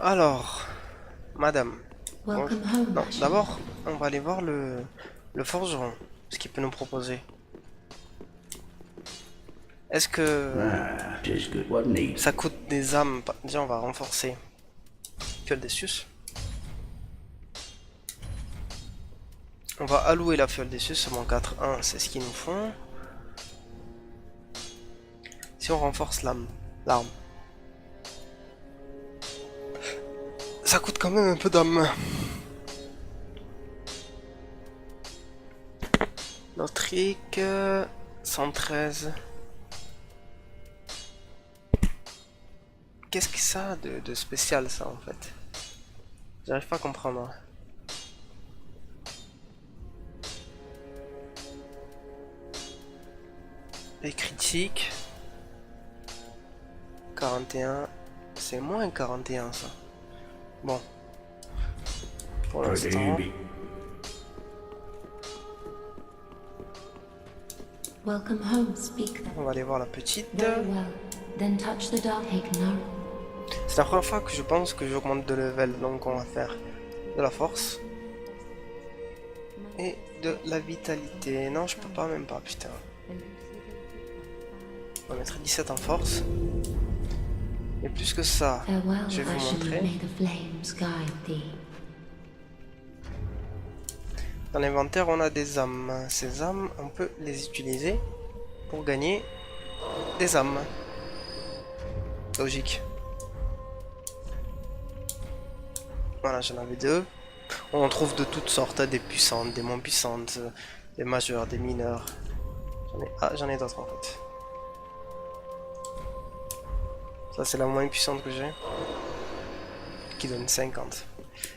Alors, madame. Bon, Welcome home, non, Ashen. d'abord, on va aller voir le forgeron. Ce qu'il peut nous proposer. Est-ce que Ah, just good what needed. ça coûte des âmes? Déjà, on va renforcer. Fiole des sus. On va allouer la fiole des sus, seulement 4-1, c'est ce qu'ils nous font. Si on renforce l'arme, ça coûte quand même un peu d'âme. Notre 113. Qu'est-ce que ça a de spécial, ça, en fait? J'arrive pas à comprendre. Les critiques. 41. C'est moins 41, ça. Bon. Pour l'instant. Welcome home, speak then. On va aller voir la petite. Very well. Then touch the Darkhaken now. C'est la première fois que je pense que j'augmente de level, donc on va faire de la force. Et de la vitalité. Non, je peux pas, même pas, putain. On va mettre 17 en force. Et plus que ça, Farewell, je vais vous Ashen. montrer. May the flames guide thee. Dans l'inventaire, on a des âmes. Ces âmes, on peut les utiliser pour gagner des âmes. Logique. Voilà, j'en avais deux. On en trouve de toutes sortes, des puissantes, des moins puissantes, des majeures, des mineures. J'en ai d'autres en fait. Ça c'est la moins puissante que j'ai. Qui donne 50.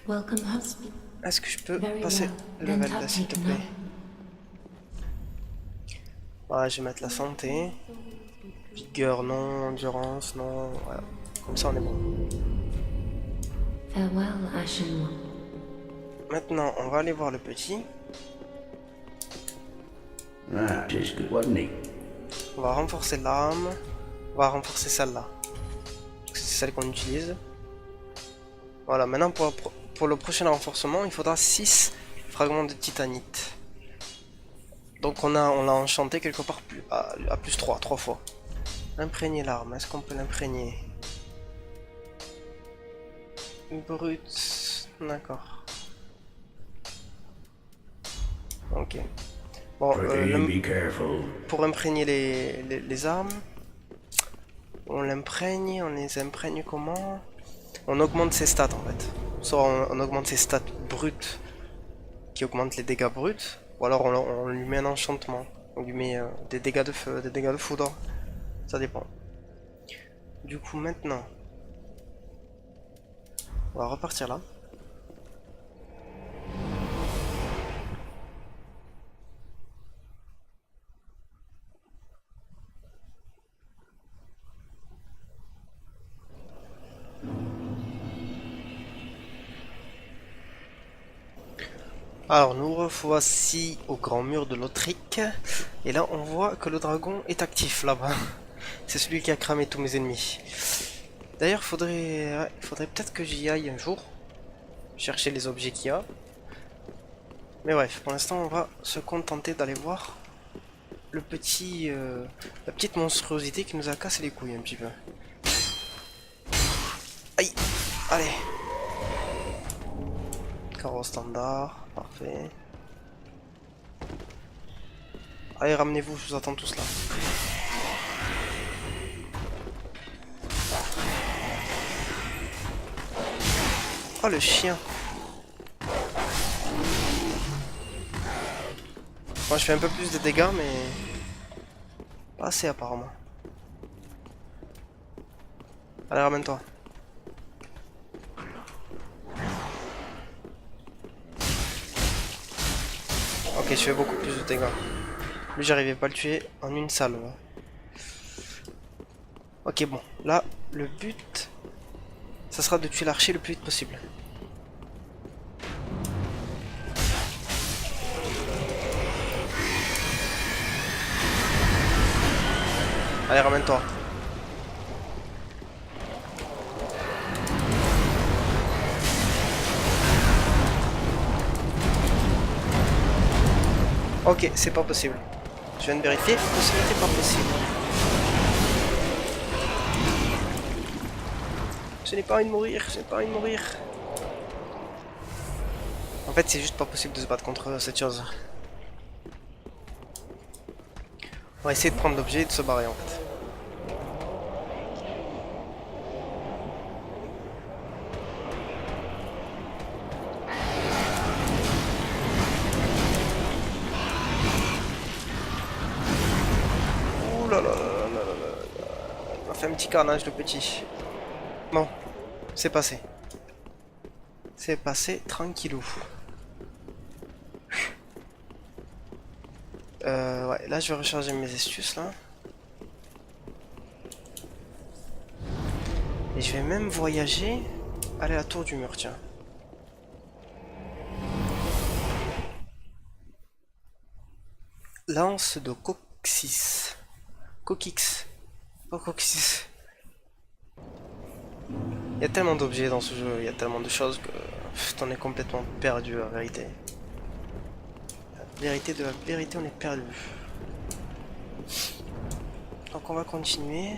Welcome home, speak. Est-ce que je peux Very passer well. le Then level là touch s'il te Taken plaît? now. Voilà, je vais mettre la santé. Vigueur non, endurance non. Voilà. Comme ça on est bon. Farewell, Ashen One. Maintenant on va aller voir le petit. Ah, just good what needed. On va renforcer l'arme. On va renforcer celle-là. C'est celle qu'on utilise. Voilà, maintenant pour le prochain renforcement, il faudra 6 fragments de titanite. Donc on l'a enchanté quelque part à plus 3 fois. Imprégner l'arme, est-ce qu'on peut l'imprégner? Brut, d'accord. Ok. Bon, Be careful. pour imprégner les armes, on les imprègne comment? On augmente ses stats en fait. Soit on augmente ses stats brutes qui augmentent les dégâts bruts, ou alors on lui met un enchantement. On lui met des dégâts de feu, des dégâts de foudre. Ça dépend. Du coup maintenant, on va repartir là. Alors nous revoici au grand mur de Lothric. Et là on voit que le dragon est actif là-bas. C'est celui qui a cramé tous mes ennemis. D'ailleurs faudrait peut-être que j'y aille un jour. Chercher les objets qu'il y a. Mais bref, pour l'instant on va se contenter d'aller voir le petit, la petite monstruosité qui nous a cassé les couilles un petit peu. Aïe. Allez. Carreau standard. Parfait. Allez, ramenez-vous, je vous attends tous là. Oh le chien. Moi je fais un peu plus de dégâts mais pas assez apparemment. Allez, ramène-toi. Ok, je fais beaucoup plus de dégâts. Lui j'arrivais pas à le tuer en une salve. Ok, bon, là le but ça sera de tuer l'archer le plus vite possible. Allez, ramène-toi. Ok, c'est pas possible. Je viens de vérifier, possibilité pas possible. Je n'ai pas envie de mourir, je n'ai pas envie de mourir. En fait, c'est juste pas possible de se battre contre cette chose. On va essayer de prendre l'objet et de se barrer en fait. Ouh là là là là là là là. On a fait un petit carnage le petit. Bon, c'est passé. C'est passé tranquillou. Ouais, là je vais recharger mes astuces là. Et je vais même voyager. Aller à la tour du mur, tiens. Lance de Coxis. Coquix. Pas Coxis. Il y a tellement d'objets dans ce jeu, il y a tellement de choses que t'en es complètement perdu la vérité. La vérité de la vérité, on est perdu. Donc on va continuer.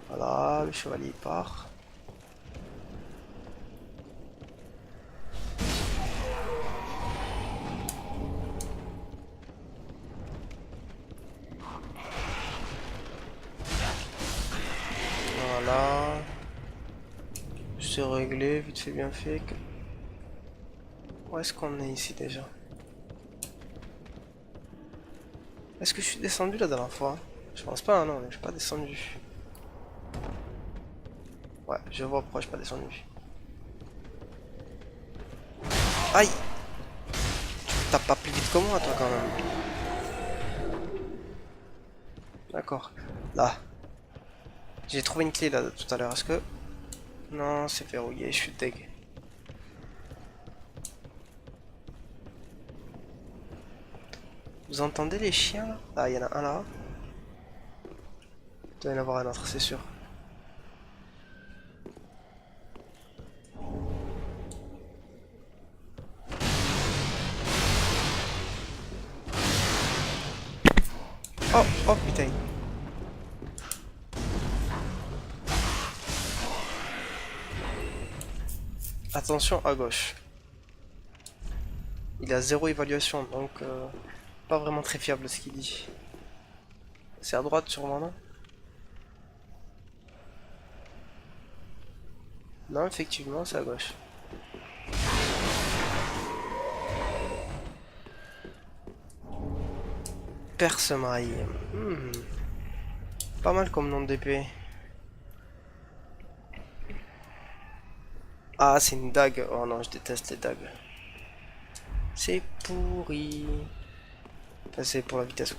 Voilà, le chevalier part. Voilà. C'est réglé, vite fait bien fait. Où est-ce qu'on est ici déjà? Est-ce que je suis descendu la dernière fois? Je pense pas, hein, non, je suis pas descendu. Ouais, je vois pourquoi je suis pas descendu. Aïe! Tu tapes pas plus vite que moi, toi, quand même. D'accord. Là. J'ai trouvé une clé, là, tout à l'heure. Est-ce que... Non, c'est verrouillé, je suis deg. Vous entendez les chiens, là? Ah, il y en a un là. Il doit y en avoir un autre, c'est sûr. Oh, oh putain. Attention à gauche. Il a zéro évaluation, donc pas vraiment très fiable ce qu'il dit. C'est à droite sûrement, non? Non, effectivement, c'est à gauche. Perce-maille. Pas mal comme nom d'épée. Ah, c'est une dague. Oh non, je déteste les dagues. C'est pourri. Enfin, c'est pour la vitesse.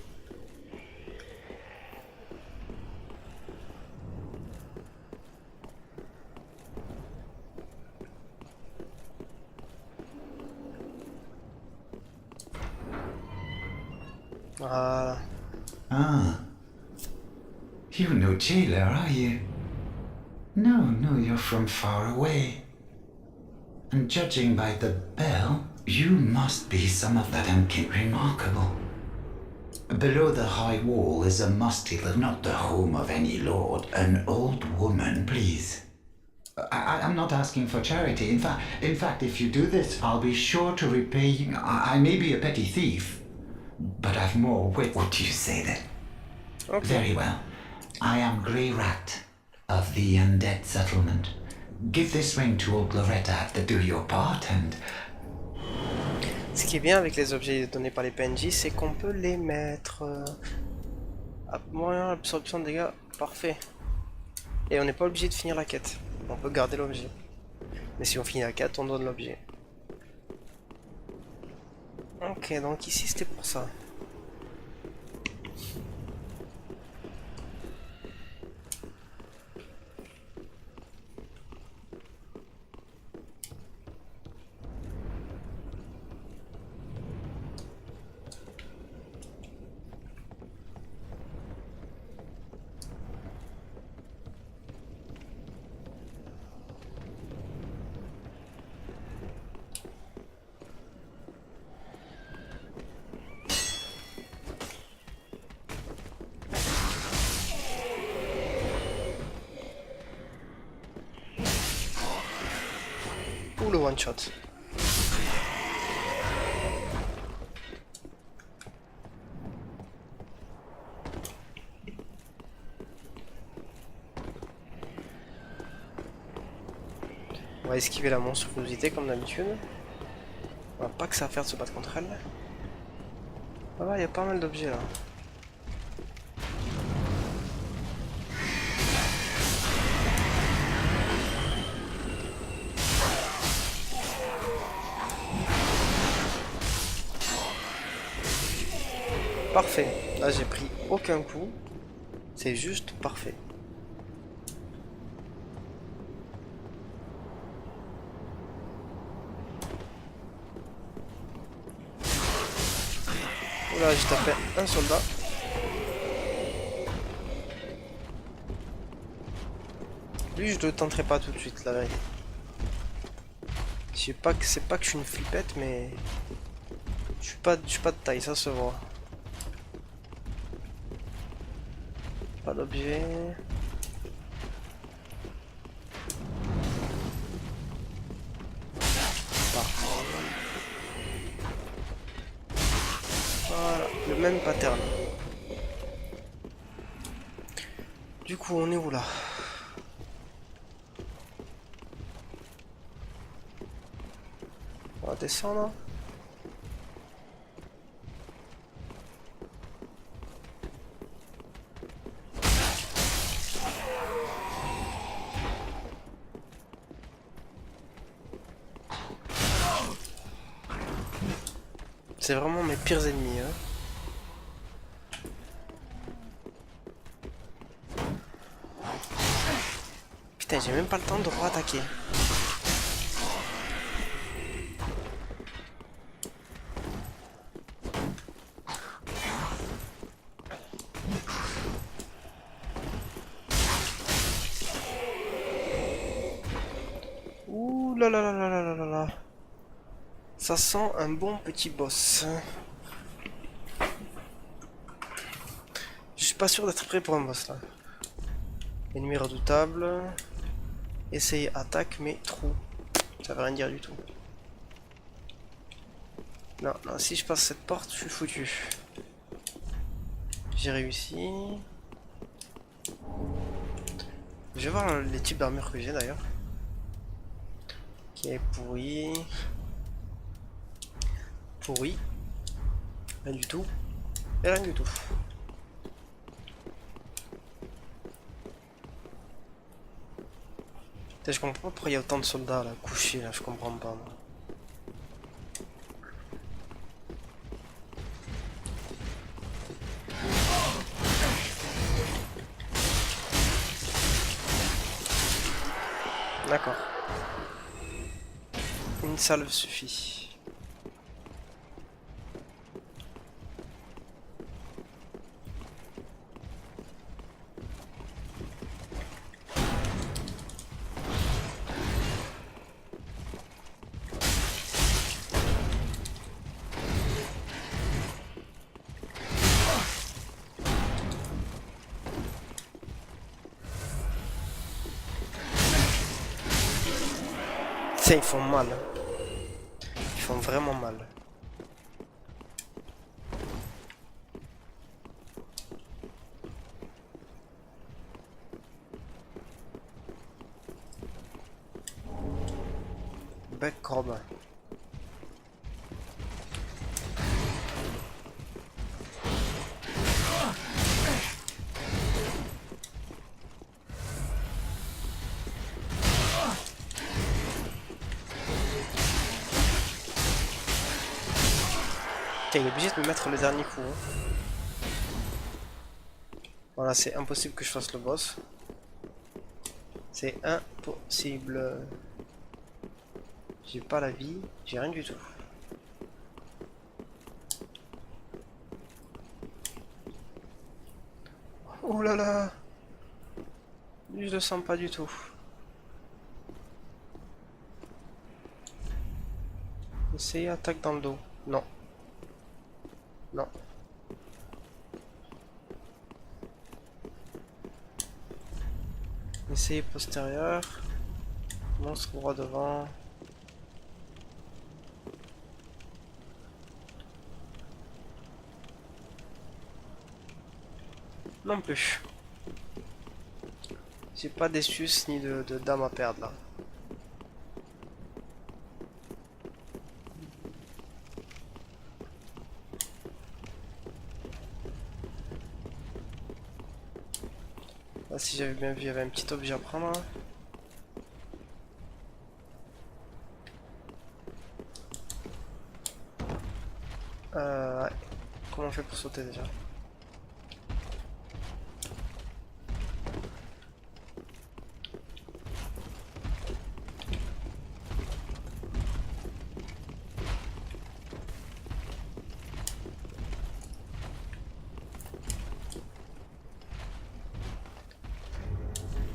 Voilà. Ah. You're no jailer, are you? No, no, you're from far away. And judging by the bell, you must be some of that unkin remarkable. Below the high wall is a musty, not the home of any lord, an old woman, please. I'm not asking for charity. In fact, if you do this, I'll be sure to repay you. I may be a petty thief, but I've more wit. What do you say then? Okay. Very well. I am Grey Rat of the Undead Settlement. Give this ring to old Loretta to do your part and... Ce qui est bien avec les objets donnés par les PNJ, c'est qu'on peut les mettre. Moyen absorption de dégâts, parfait. Et on n'est pas obligé de finir la quête. On peut garder l'objet. Mais si on finit la quête, on donne l'objet. Ok, donc ici c'était pour ça. Ou le one shot. On va esquiver la monstruosité comme d'habitude. On va pas que ça va faire de se battre contre elle. Ah ouais, il y a pas mal d'objets là. Parfait. Là j'ai pris aucun coup. C'est juste parfait. Oula, j'ai tapé un soldat. Lui, je le tenterai pas tout de suite, la vérité. Je sais pas que c'est pas que je suis une flippette, mais je suis pas de taille, ça se voit. Pas d'objet. Parfait. Voilà, le même pattern. Du coup, on est où là? On va descendre. C'est vraiment mes pires ennemis, hein. Putain, j'ai même pas le temps de re-attaquer. Ouh là là là là là là là là. Ça sent un bon petit boss. Je suis pas sûr d'être prêt pour un boss là. Ennemi redoutable. Essayer attaque mais trou. Ça veut rien dire du tout. Non, non, si je passe cette porte, je suis foutu. J'ai réussi. Je vais voir les types d'armure que j'ai d'ailleurs. Qui est pourri. Pourri. Rien du tout. Et rien du tout. Putain, je comprends pas pourquoi il y a autant de soldats là, couchés là, je comprends pas moi. D'accord. Une salve suffit. Ils font mal. Ils font vraiment mal. Bec Robin. Il est obligé de me mettre le dernier coup. Hein. Voilà, c'est impossible que je fasse le boss. C'est impossible. J'ai pas la vie, j'ai rien du tout. Oh là là! Je le sens pas du tout. Essayez attaque dans le dos. Non. Non. Essayez postérieur. Monstre droit devant. Non plus. J'ai pas d'estus ni de dames à perdre là. Là, si j'avais bien vu, il y avait un petit objet à prendre. Ouais. Comment on fait pour sauter déjà?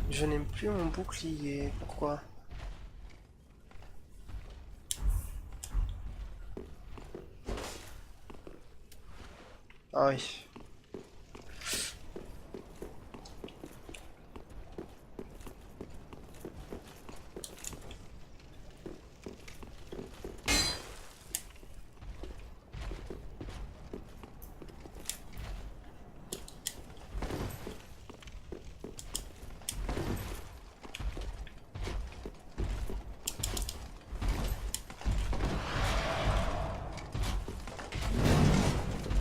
Je n'aime plus mon bouclier. Pourquoi? Ah oui.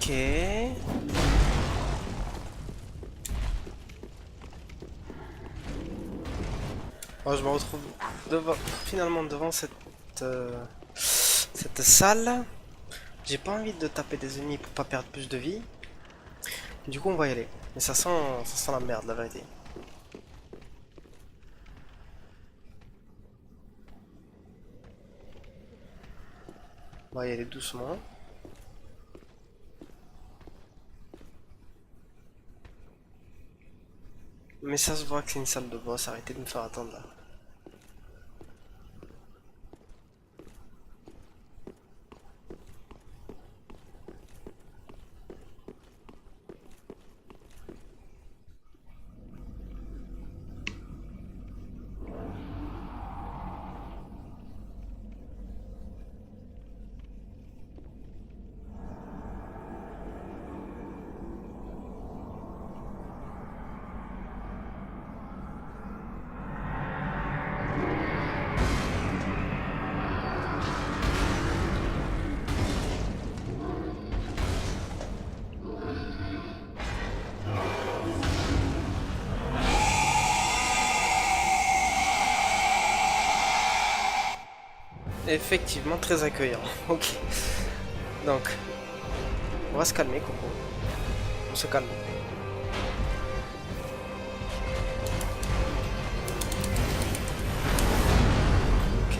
Ok. Bon, je me retrouve finalement devant cette salle. J'ai pas envie de taper des ennemis pour pas perdre plus de vie. Du coup, on va y aller. Mais ça sent la merde, la vérité. On va y aller doucement. Mais ça se voit que c'est une salle de boss. Arrêtez de me faire attendre là. Effectivement, très accueillant. Ok. Donc, on va se calmer, Coco. On se calme. Ok.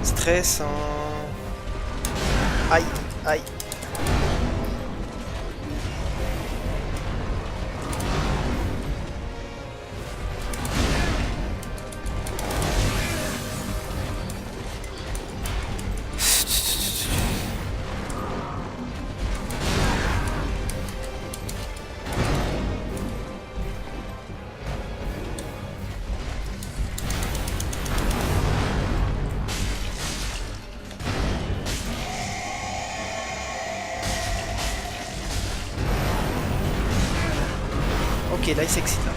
Stressant. Aïe, aïe. Ok, là il s'excite là.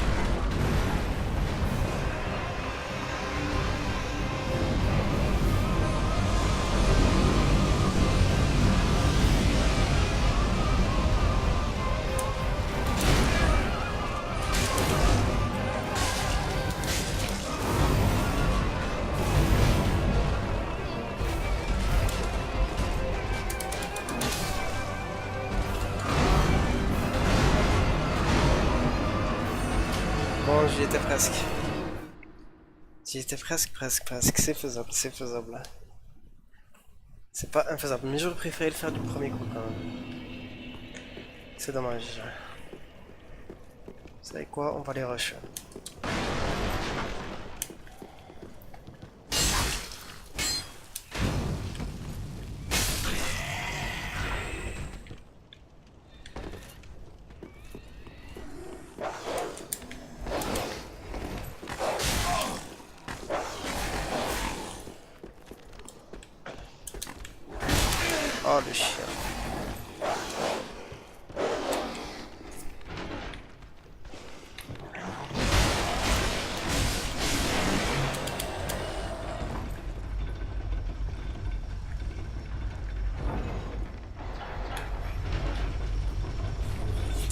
Bon, j'y étais presque. J'y étais presque. C'est faisable, c'est faisable. C'est pas infaisable, mais j'aurais préféré le faire du premier coup quand même. C'est dommage. Vous savez quoi? On va les rush. Oh le chien.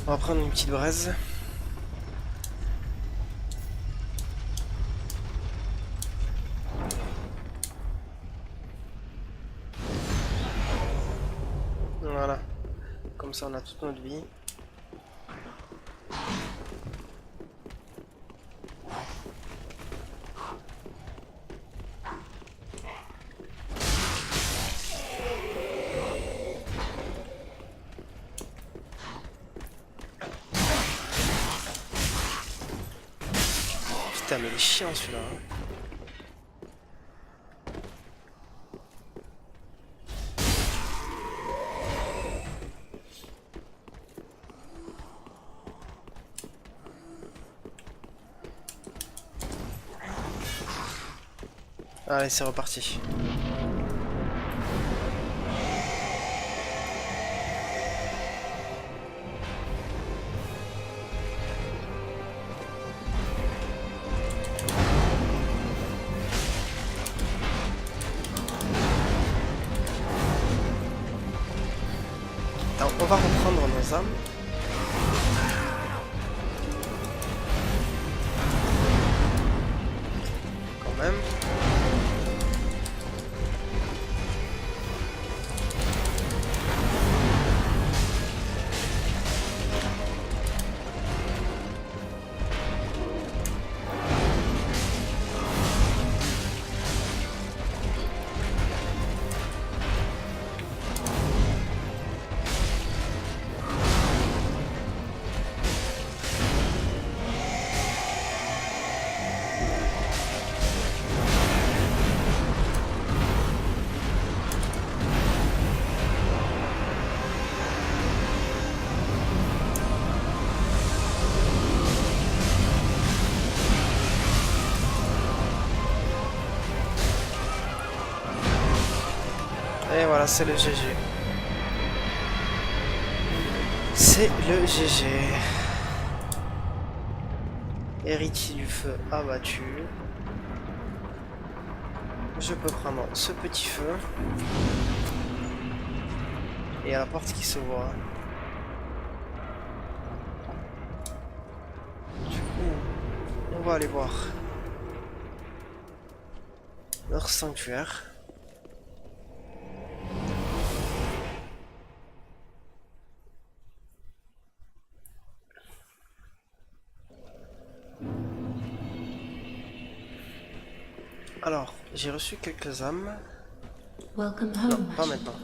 On va prendre une petite braise. Voilà. Comme ça on a toute notre vie. Putain mais il est chiant celui-là. Hein. Allez, c'est reparti. Alors, on va reprendre nos âmes. Quand même. Et voilà, c'est le GG. C'est le GG. Héritier du feu abattu. Je peux prendre ce petit feu. Et à la porte qui se voit. Du coup, on va aller voir leur sanctuaire. Alors, j'ai reçu quelques âmes. Welcome Non, home, pas Ashen. maintenant.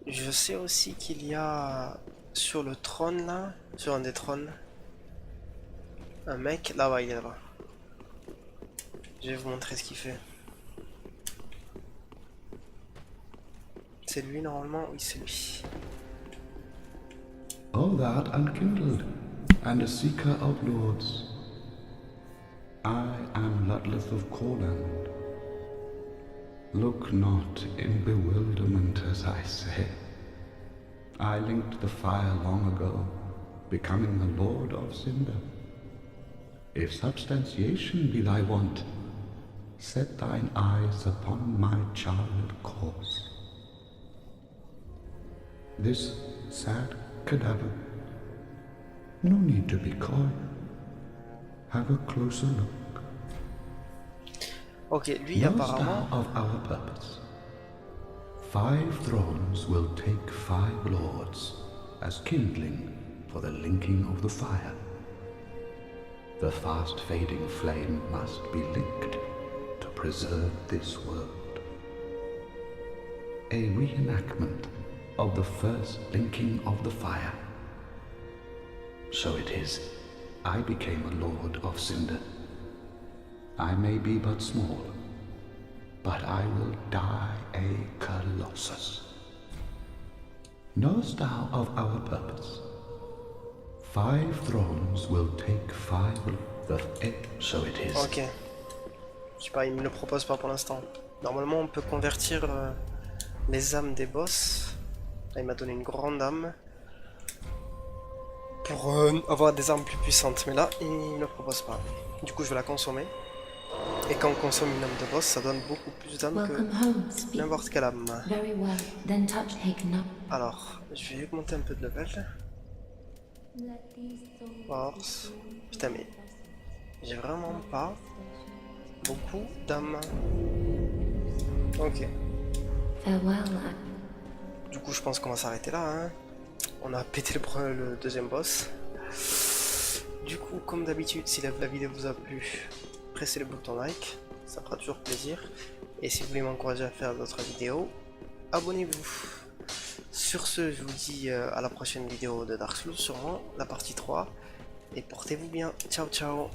Je sais aussi qu'il y a sur le trône là, sur un des trônes, un mec là-bas, il est là-bas. Je vais vous montrer ce qu'il fait. C'est lui normalement? Oui, c'est lui. All that unkindled, and a seeker of lords. I am Ludleth of Corland. Look not in bewilderment as I say. I linked the fire long ago, becoming the Lord of Cinder. If substantiation be thy want, set thine eyes upon my charred corpse. This sad cadaver. No need to be coy. Have a closer look. Ok, lui Knowest apparemment. thou of our purpose? 5 thrones will take 5 lords as kindling for the linking of the fire. The fast fading flame must be linked to preserve this world. A reenactment of the first linking of the fire. So it is. I became a Lord of Cinder. I may be but small, but I will die a Colossus. Knowest thou of our purpose? 5 thrones will take 5 so it is. Ok. Je sais pas, il me le propose pas pour l'instant. Normalement, on peut convertir les âmes des boss. Là, il m'a donné une grande âme. Pour avoir des armes plus puissantes. Mais là, il ne le propose pas. Du coup, je vais la consommer. Et quand on consomme une âme de boss, ça donne beaucoup plus d'âmes Welcome que home, speak. n'importe quelle âme. Very well. Then touch Haken. Alors, je vais augmenter un peu de level. Force. Putain, mais j'ai vraiment pas beaucoup d'âmes. Ok. Farewell. Du coup, je pense qu'on va s'arrêter là. Hein. On a pété le deuxième boss. Du coup, comme d'habitude, si la vidéo vous a plu, pressez le bouton like. Ça fera toujours plaisir. Et si vous voulez m'encourager à faire d'autres vidéos, abonnez-vous. Sur ce, je vous dis à la prochaine vidéo de Dark Souls, sûrement la partie 3. Et portez-vous bien. Ciao, ciao.